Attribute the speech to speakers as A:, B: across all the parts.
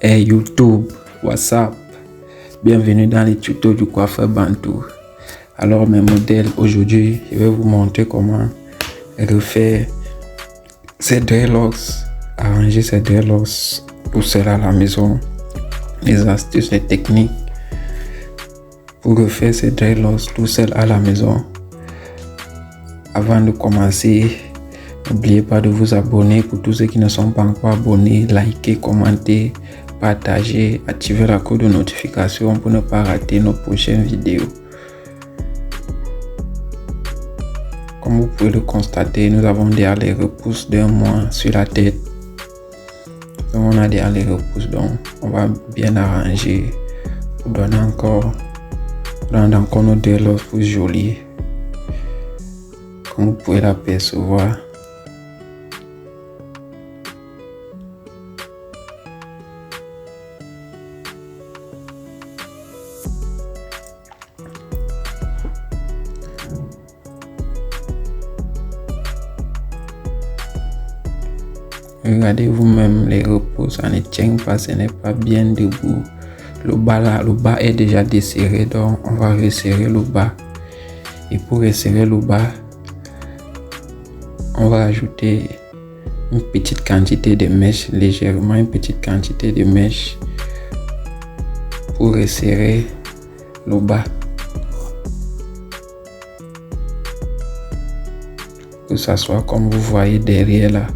A: Hey YouTube, WhatsApp, bienvenue dans les tutos du coiffeur Bantou. Alors mes modèles, aujourd'hui je vais vous montrer comment refaire ces dreadlocks, arranger ces dreadlocks tout seul à la maison, les astuces, les techniques pour refaire ces dreadlocks tout seul à la maison. Avant de commencer, n'oubliez pas de vous abonner. Pour tous ceux qui ne sont pas encore abonnés, likez, commentez, partagez, activez la cloche de notification pour ne pas rater nos prochaines vidéos. Comme vous pouvez le constater, nous avons des allers-repousses d'un mois sur la tête. Donc on a des allers-repousses, donc on va bien arranger pour donner encore nos dreadlocks plus jolis. Comme vous pouvez l'apercevoir. Regardez vous-même les repos, ça ne tient pas, ce n'est pas bien debout. Le bas est déjà desserré, donc on va resserrer le bas. Et pour resserrer le bas, on va ajouter une petite quantité de mèche, légèrement une petite quantité de mèche pour resserrer le bas. Que ça soit comme vous voyez derrière là.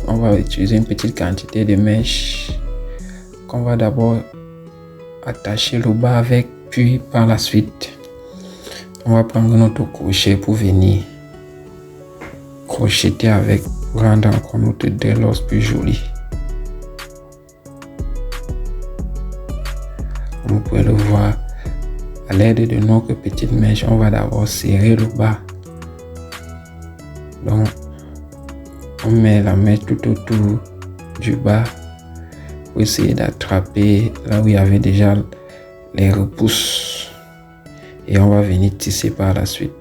A: On va utiliser une petite quantité de mèche qu'on va d'abord attacher le bas avec, puis par la suite on va prendre notre crochet pour venir crocheter avec pour rendre encore notre dreadlocks plus joli. Comme vous pouvez le voir, à l'aide de notre petite mèche, on va d'abord serrer le bas. Donc on met la mèche tout autour du bas pour essayer d'attraper là où il y avait déjà les repousses. Et on va venir tisser par la suite.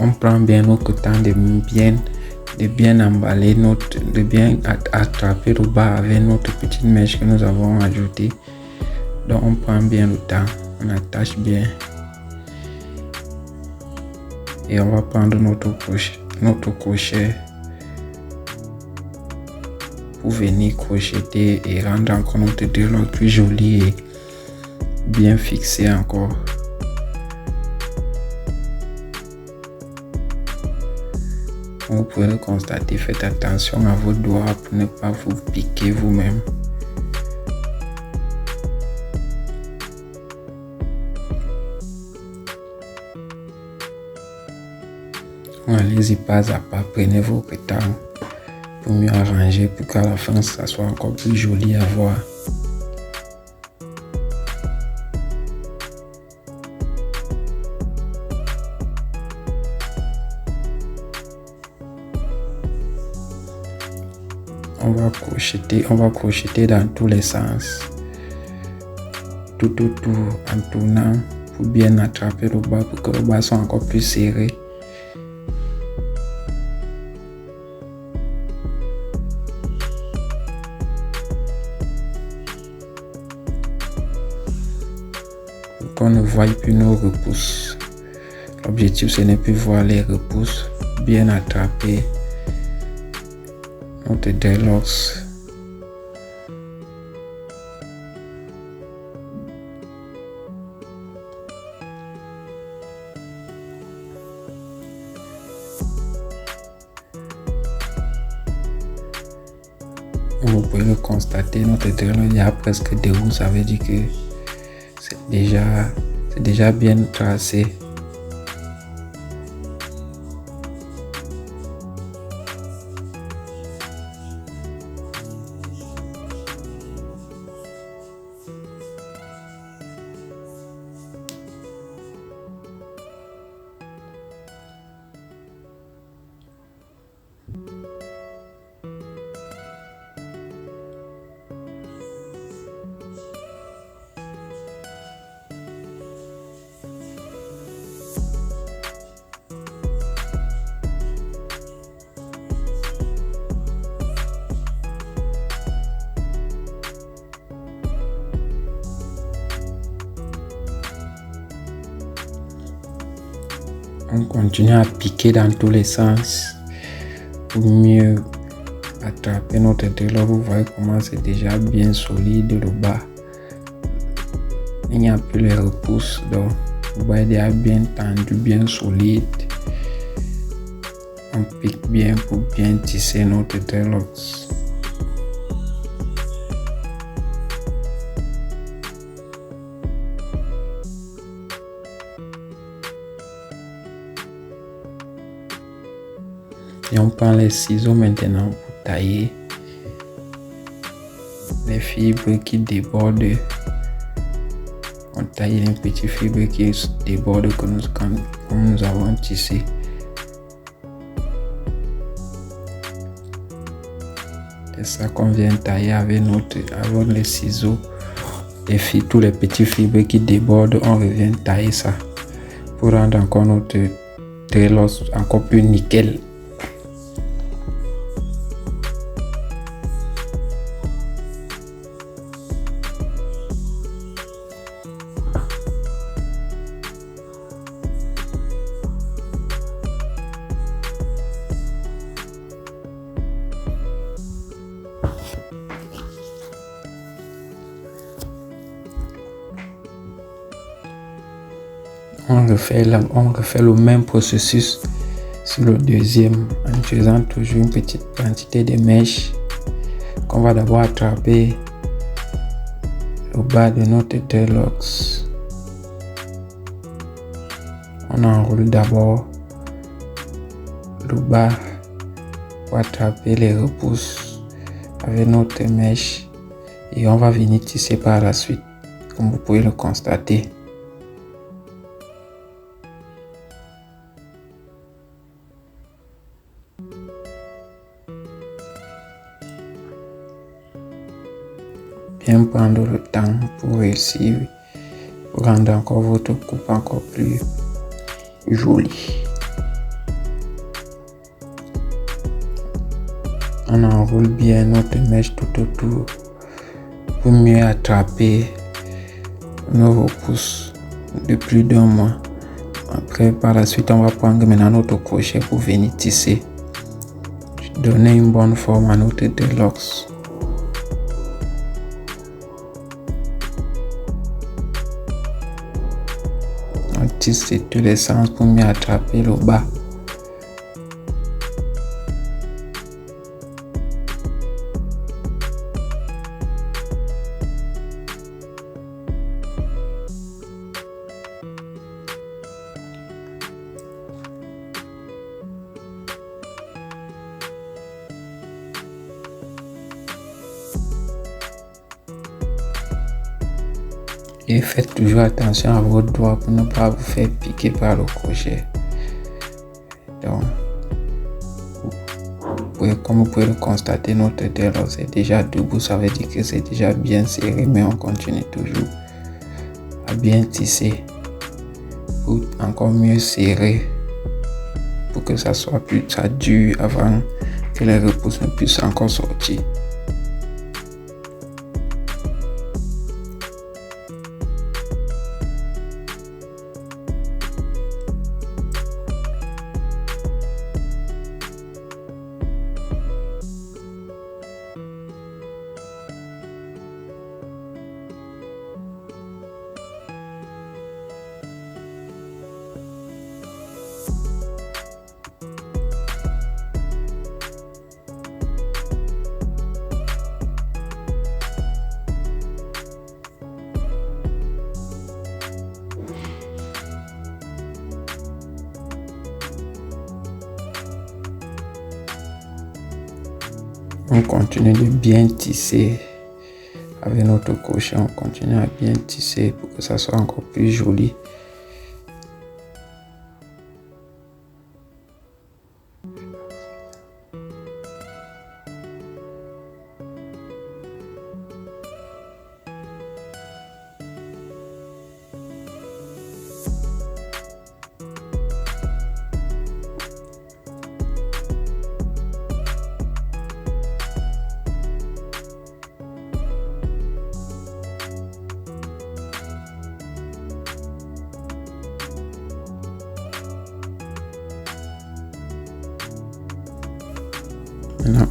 A: On prend bien notre temps de bien emballer, de bien attraper le bas avec notre petite mèche que nous avons ajoutée. Donc on prend bien le temps, on attache bien. Et on va prendre notre crochet pour venir crocheter et rendre encore notre dreadlock plus joli et bien fixé encore. Vous pouvez le constater, faites attention à vos doigts pour ne pas vous piquer vous-même. Allez-y pas à pas, prenez votre temps pour mieux arranger, pour qu'à la fin ça soit encore plus joli à voir. On va crocheter dans tous les sens, tout autour en tournant pour bien attraper le bas, pour que le bas soit encore plus serré. Pour qu'on ne voie plus nos repousses. L'objectif ce n'est plus voir les repousses, bien attraper notre dreadlocks. Vous pouvez le constater, notre dreadlock il y a presque debout, ça veut dire que c'est déjà bien tracé. On continue à piquer dans tous les sens pour mieux attraper notre dreadlock. Vous voyez comment c'est déjà bien solide le bas. Il n'y a plus les repousses, donc vous voyez déjà bien tendu, bien solide. On pique bien pour bien tisser notre dreadlocks. Et on prend les ciseaux maintenant pour tailler les fibres qui débordent. On taille les petites fibres qui débordent comme nous avons tissé. C'est ça qu'on vient tailler avec les ciseaux. Tous les petits fibres qui débordent, on revient tailler ça pour rendre encore notre dreadlock encore plus nickel. On refait le même processus sur le deuxième en utilisant toujours une petite quantité de mèches qu'on va d'abord attraper au bas de notre dreadlocks. On enroule d'abord le bas pour attraper les repousses avec notre mèche et on va venir tisser par la suite, comme vous pouvez le constater. Bien prendre le temps pour réussir, pour rendre encore votre coupe encore plus jolie. On enroule bien notre mèche tout autour pour mieux attraper nos repousses de plus d'un mois. Après, par la suite, on va prendre maintenant notre crochet pour venir tisser, donner une bonne forme à notre dreadlocks. On tisse de tous les sens pour mieux attraper le bas. Et faites toujours attention à vos doigts pour ne pas vous faire piquer par le crochet. Donc, comme vous pouvez le constater, notre dreadlock est déjà debout. Ça veut dire que c'est déjà bien serré, mais on continue toujours à bien tisser pour encore mieux serrer, pour que ça soit plus dur avant que les repousses ne puissent encore sortir. On continue de bien tisser avec notre crochet. On continue à bien tisser pour que ça soit encore plus joli.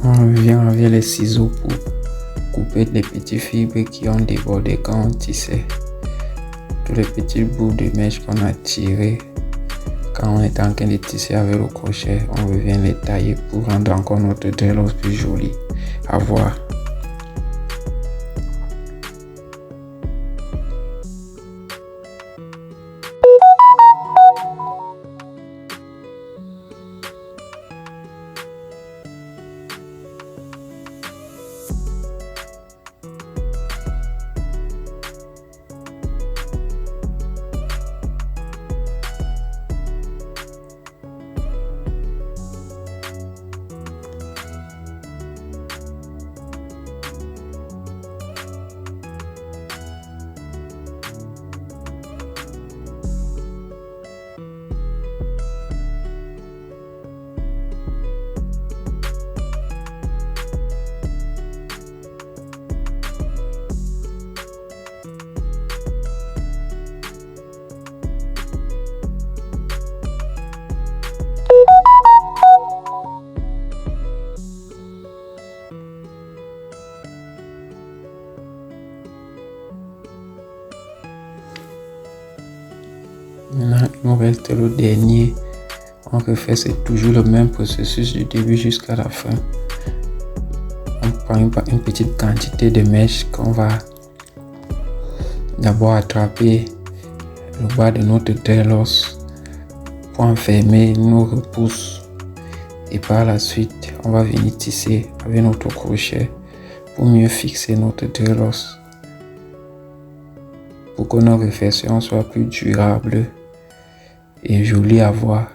A: on revient avec les ciseaux pour couper les petits fibres qui ont débordé quand on tissait. Tous les petits bouts de mèche qu'on a tirés quand on est en train de tisser avec le crochet, on revient les tailler pour rendre encore notre dreadlocks plus joli à voir. Maintenant, il nous reste le dernier. On refait, c'est toujours le même processus du début jusqu'à la fin. On prend une petite quantité de mèche qu'on va d'abord attraper le bas de notre dreadlocks pour enfermer nos repousses. Et par la suite, on va venir tisser avec notre crochet pour mieux fixer notre dreadlocks, pour que nos réflexions soient plus durables et jolies à voir.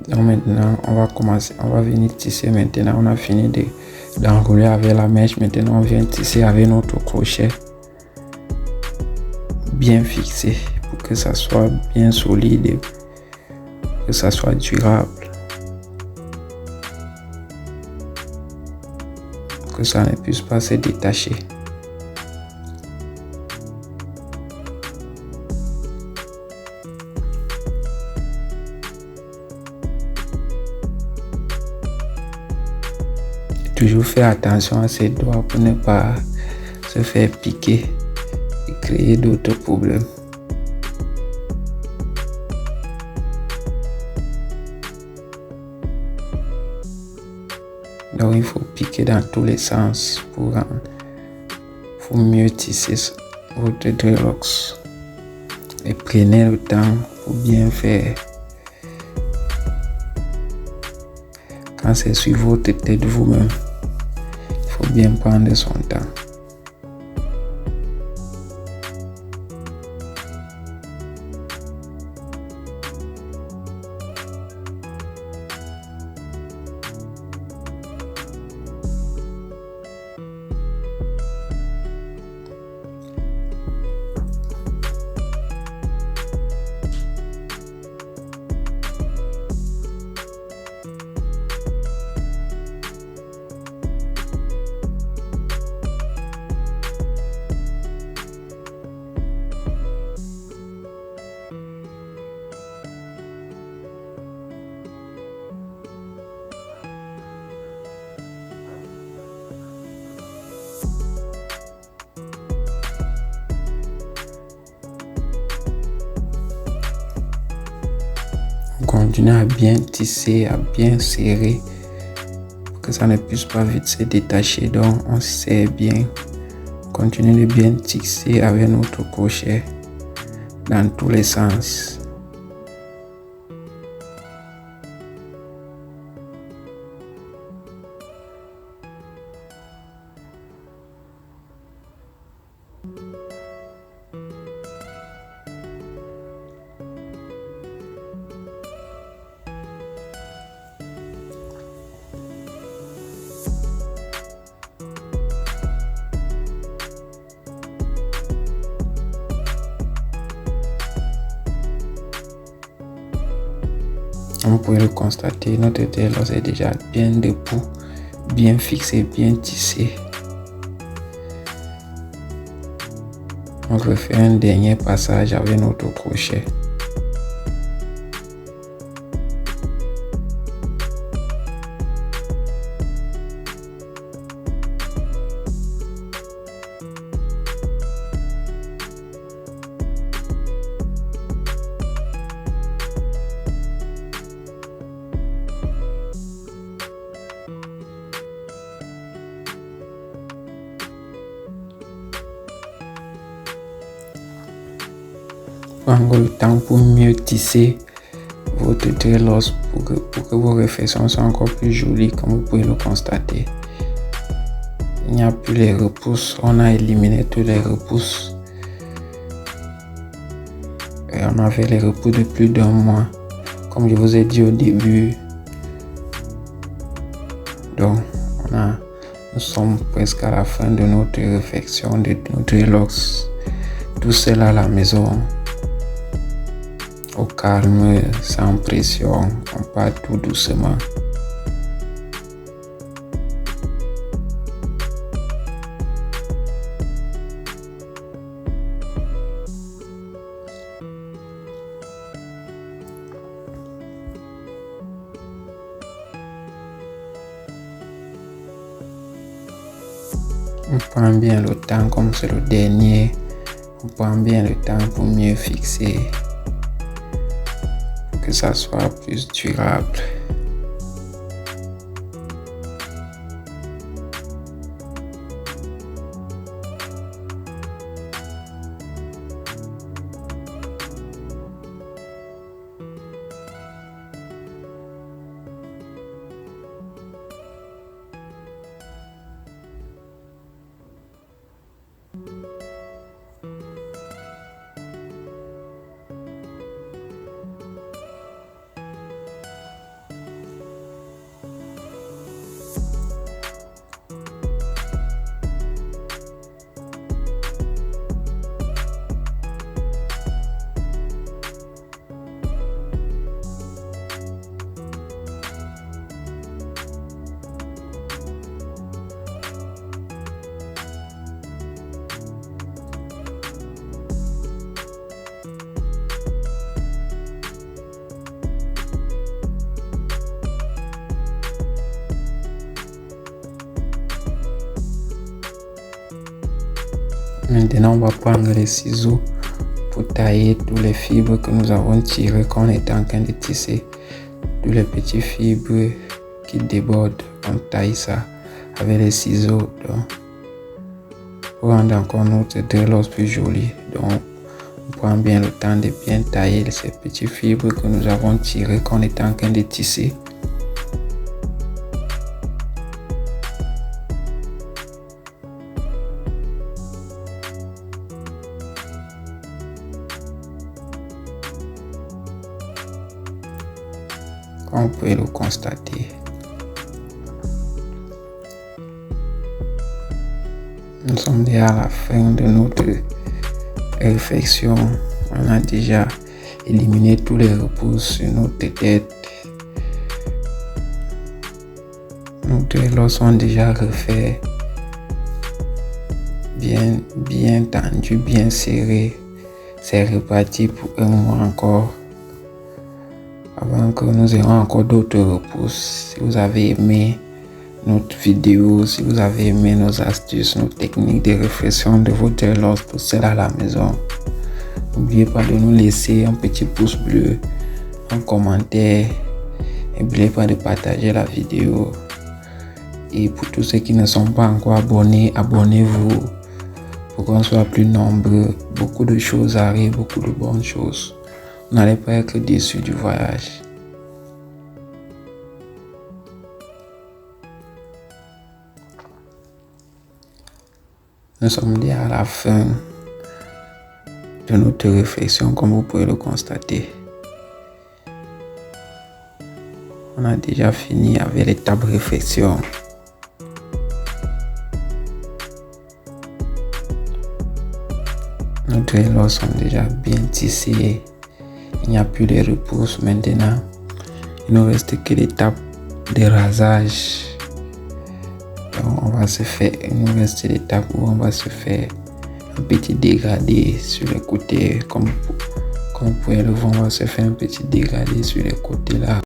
A: Donc maintenant, on va venir tisser maintenant. On a fini d'enrouler avec la mèche. Maintenant, on vient tisser avec notre crochet bien fixé pour que ça soit bien solide et que ça soit durable. Que ça ne puisse pas se détacher. Toujours faire attention à ses doigts pour ne pas se faire piquer et créer d'autres problèmes. Donc il faut piquer dans tous les sens pour mieux tisser votre dreadlocks. Et prenez le temps pour bien faire. Quand c'est sur votre tête vous-même, il faut bien prendre son temps. Continuez à bien tisser, à bien serrer pour que ça ne puisse pas vite se détacher. Donc on serre bien. Continuez de bien tisser avec notre crochet dans tous les sens. Vous pouvez le constater, notre dreadlocks est déjà bien debout, bien fixé, bien tissé. On refait un dernier passage avec notre crochet. Prendre le temps pour mieux tisser votre dreadlocks pour que vos réflexions soient encore plus jolies, comme vous pouvez le constater. Il n'y a plus les repousses, on a éliminé tous les repousses. Et on avait les repousses de plus d'un mois, comme je vous ai dit au début. Donc, nous sommes presque à la fin de notre réflexion de nos dreadlocks. Tout seul à la maison. Au calme, sans pression, on part tout doucement. On prend bien le temps, comme c'est le dernier, on prend bien le temps pour mieux fixer. Que ça soit plus durable. Maintenant, on va prendre les ciseaux pour tailler tous les fibres que nous avons tirées quand on était en train de tisser. Tous les petits fibres qui débordent, on taille ça avec les ciseaux. Donc, pour rendre encore notre dreadlocks plus joli. Donc, on prend bien le temps de bien tailler ces petits fibres que nous avons tirées quand on était en train de tisser. Comme vous pouvez le constater. Nous sommes déjà à la fin de notre réflexion. On a déjà éliminé tous les repousses sur notre tête. Nos dreadlocks sont déjà refaits, bien tendus, bien serrés. C'est reparti pour un mois encore. Avant que nous ayons encore d'autres repousses. Si vous avez aimé notre vidéo, si vous avez aimé nos astuces, nos techniques de réflexion de vos dreadlocks tout seul à la maison, n'oubliez pas de nous laisser un petit pouce bleu, un commentaire. N'oubliez pas de partager la vidéo. Et pour tous ceux qui ne sont pas encore abonnés, abonnez-vous pour qu'on soit plus nombreux. Beaucoup de choses arrivent, beaucoup de bonnes choses. Vous n'allez pas être déçus du voyage. Nous sommes déjà à la fin de notre réflexion, comme vous pouvez le constater. On a déjà fini avec l'étape réflexion. Nos dreadlocks sont déjà bien tissés. Il n'y a plus de repousses maintenant. Il ne reste que l'étape de rasage. Donc il nous reste l'étape où on va se faire un petit dégradé sur les côtés. Comme vous pouvez le voir, on va se faire un petit dégradé sur les côtés là.